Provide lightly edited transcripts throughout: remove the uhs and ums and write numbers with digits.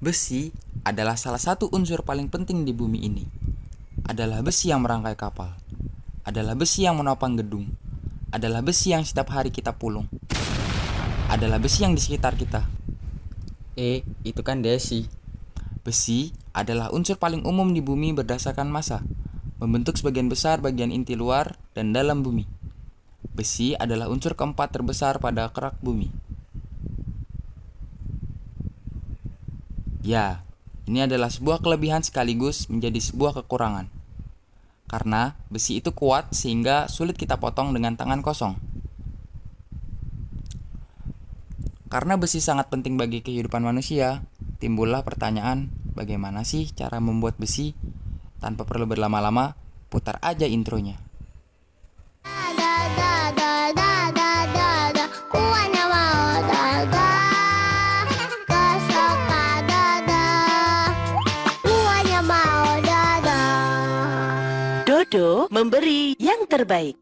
Besi adalah salah satu unsur paling penting di bumi ini. Adalah besi yang merangkai kapal. Adalah besi yang menopang gedung. Adalah besi yang setiap hari kita pulung. Adalah besi yang di sekitar kita. Itu kan Desi. Besi adalah unsur paling umum di bumi berdasarkan massa, membentuk sebagian besar bagian inti luar dan dalam bumi. Besi adalah unsur keempat terbesar pada kerak bumi. Ya, ini adalah sebuah kelebihan sekaligus menjadi sebuah kekurangan. Karena besi itu kuat sehingga sulit kita potong dengan tangan kosong. Karena besi sangat penting bagi kehidupan manusia, timbullah pertanyaan, bagaimana sih cara membuat besi? Tanpa perlu berlama-lama, putar aja intronya. Dodo memberi yang terbaik.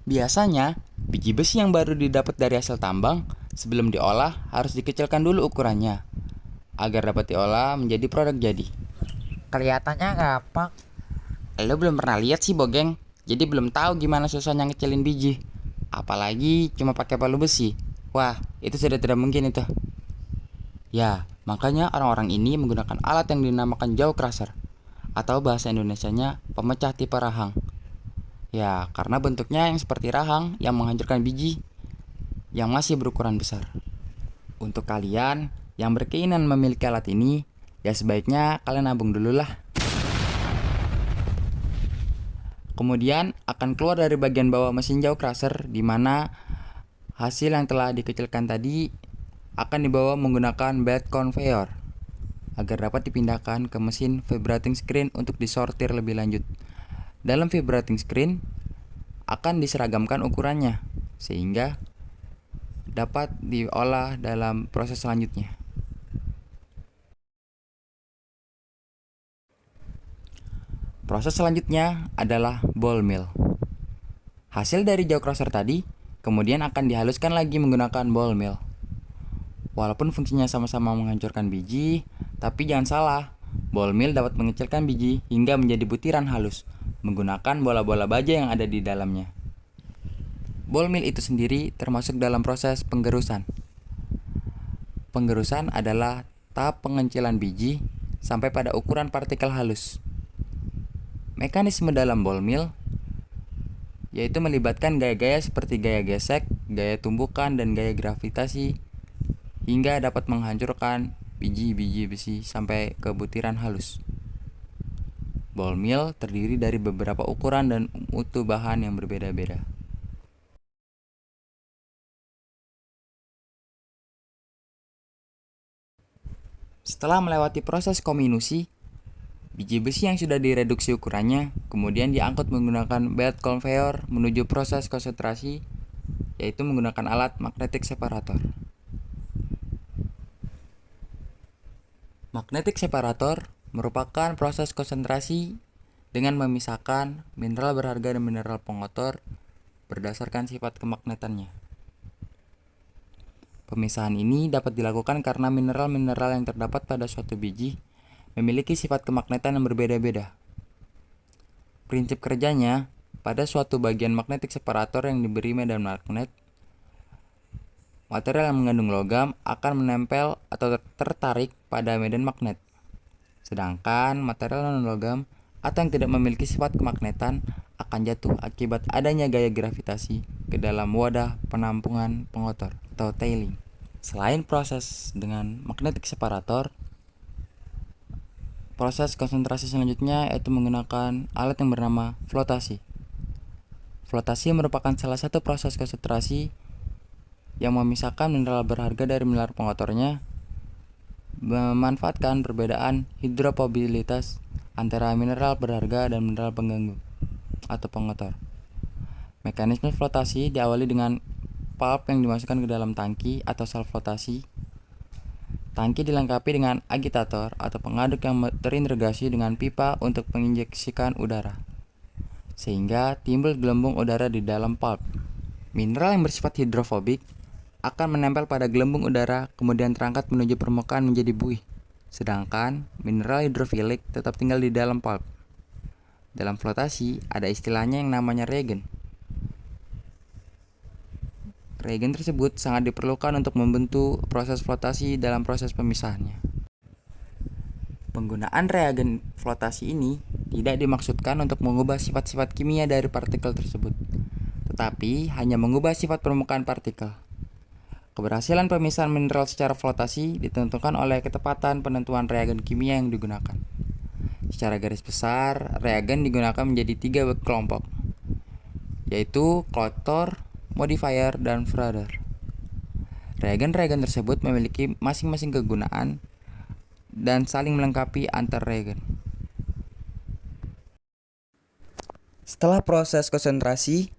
Biasanya, biji besi yang baru didapat dari hasil tambang, sebelum diolah harus dikecilkan dulu ukurannya, agar dapat diolah menjadi produk jadi. Kelihatannya gampang. Lo belum pernah lihat sih, Bogeng, jadi belum tahu gimana susahnya ngecilin biji. Apalagi cuma pakai palu besi. Wah, itu sudah tidak mungkin itu. Ya, makanya orang-orang ini menggunakan alat yang dinamakan jaw crusher, atau bahasa Indonesianya pemecah tipe rahang. Ya, karena bentuknya yang seperti rahang yang menghancurkan biji yang masih berukuran besar. Untuk kalian yang berkeinginan memiliki alat ini, ya sebaiknya kalian nabung dulu lah. Kemudian akan keluar dari bagian bawah mesin jaw crusher, di mana hasil yang telah dikecilkan tadi akan dibawa menggunakan bed conveyor agar dapat dipindahkan ke mesin vibrating screen untuk disortir lebih lanjut. Dalam vibrating screen akan diseragamkan ukurannya sehingga dapat diolah dalam proses selanjutnya. Proses selanjutnya adalah ball mill. Hasil dari jaw crusher tadi kemudian akan dihaluskan lagi menggunakan ball mill. Walaupun fungsinya sama-sama menghancurkan biji, tapi jangan salah, ball mill dapat mengecilkan biji hingga menjadi butiran halus menggunakan bola-bola baja yang ada di dalamnya. Ball mill itu sendiri termasuk dalam proses penggerusan. Penggerusan adalah tahap pengecilan biji sampai pada ukuran partikel halus. Mekanisme dalam ball mill yaitu melibatkan gaya-gaya seperti gaya gesek, gaya tumbukan, dan gaya gravitasi hingga dapat menghancurkan biji-biji besi sampai ke butiran halus. Ball mill terdiri dari beberapa ukuran dan mutu bahan yang berbeda-beda. Setelah melewati proses kominusi, biji besi yang sudah direduksi ukurannya kemudian diangkut menggunakan bed conveyor menuju proses konsentrasi, yaitu menggunakan alat magnetic separator. Magnetic separator merupakan proses konsentrasi dengan memisahkan mineral berharga dan mineral pengotor berdasarkan sifat kemagnetannya. Pemisahan ini dapat dilakukan karena mineral-mineral yang terdapat pada suatu biji memiliki sifat kemagnetan yang berbeda-beda. Prinsip kerjanya, pada suatu bagian magnetic separator yang diberi medan magnet, material yang mengandung logam akan menempel atau tertarik pada medan magnet. Sedangkan material non-logam atau yang tidak memiliki sifat kemagnetan akan jatuh akibat adanya gaya gravitasi ke dalam wadah penampungan pengotor atau tailing. Selain proses dengan magnetic separator, proses konsentrasi selanjutnya yaitu menggunakan alat yang bernama flotasi. Flotasi merupakan salah satu proses konsentrasi yang memisahkan mineral berharga dari mineral pengotornya, memanfaatkan perbedaan hidrofobilitas antara mineral berharga dan mineral pengganggu atau pengotor. Mekanisme flotasi diawali dengan pulp yang dimasukkan ke dalam tangki atau sel flotasi. Tangki dilengkapi dengan agitator atau pengaduk yang terintegrasi dengan pipa untuk menginjeksikan udara, sehingga timbul gelembung udara di dalam pulp. Mineral yang bersifat hidrofobik akan menempel pada gelembung udara kemudian terangkat menuju permukaan menjadi buih. Sedangkan mineral hidrofilik tetap tinggal di dalam pulp. Dalam flotasi ada istilahnya yang namanya reagen. Reagen tersebut sangat diperlukan untuk membantu proses flotasi dalam proses pemisahannya. Penggunaan reagen flotasi ini tidak dimaksudkan untuk mengubah sifat-sifat kimia dari partikel tersebut, tetapi hanya mengubah sifat permukaan partikel. Keberhasilan pemisahan mineral secara flotasi ditentukan oleh ketepatan penentuan reagen kimia yang digunakan. Secara garis besar, reagen digunakan menjadi 3 kelompok, yaitu collector, modifier, dan Further. Reagen-reagen tersebut memiliki masing-masing kegunaan dan saling melengkapi antar reagen. Setelah proses konsentrasi,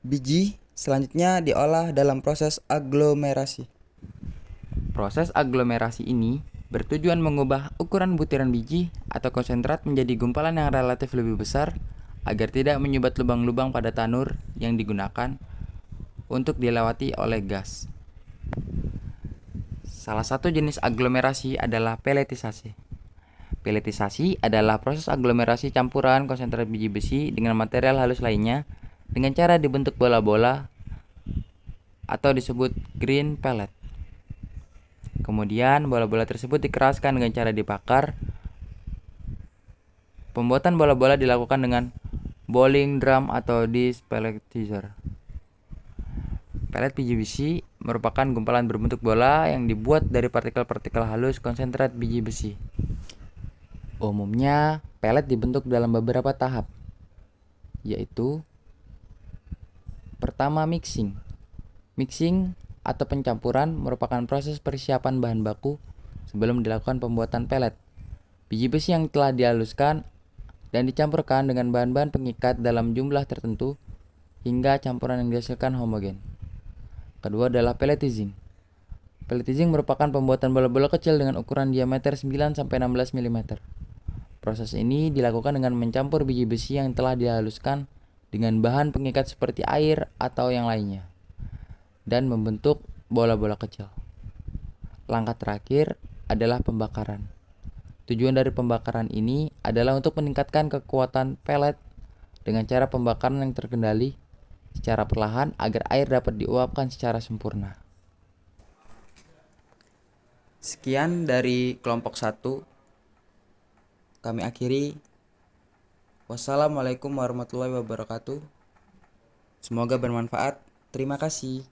biji selanjutnya diolah dalam proses aglomerasi. Proses aglomerasi ini bertujuan mengubah ukuran butiran biji atau konsentrat menjadi gumpalan yang relatif lebih besar agar tidak menyumbat lubang-lubang pada tanur yang digunakan untuk dilewati oleh gas. Salah satu jenis aglomerasi adalah peletisasi. Peletisasi adalah proses aglomerasi campuran konsentrat biji besi dengan material halus lainnya dengan cara dibentuk bola-bola atau disebut green pellet. Kemudian bola-bola tersebut dikeraskan dengan cara dibakar. Pembuatan bola-bola dilakukan dengan boiling drum atau dispelletizer. Pelet biji besi merupakan gumpalan berbentuk bola yang dibuat dari partikel-partikel halus konsentrat biji besi. Umumnya, pelet dibentuk dalam beberapa tahap, yaitu pertama mixing. Mixing atau pencampuran merupakan proses persiapan bahan baku sebelum dilakukan pembuatan pelet. Biji besi yang telah dihaluskan dan dicampurkan dengan bahan-bahan pengikat dalam jumlah tertentu hingga campuran yang dihasilkan homogen. Kedua adalah pelletizing. Pelletizing merupakan pembuatan bola-bola kecil dengan ukuran diameter 9-16 mm. Proses ini dilakukan dengan mencampur biji besi yang telah dihaluskan dengan bahan pengikat seperti air atau yang lainnya dan membentuk bola-bola kecil. Langkah terakhir adalah pembakaran. Tujuan dari pembakaran ini adalah untuk meningkatkan kekuatan pelet dengan cara pembakaran yang terkendali secara perlahan agar air dapat diuapkan secara sempurna. Sekian dari kelompok 1. Kami akhiri. Wassalamualaikum warahmatullahi wabarakatuh. Semoga bermanfaat. Terima kasih.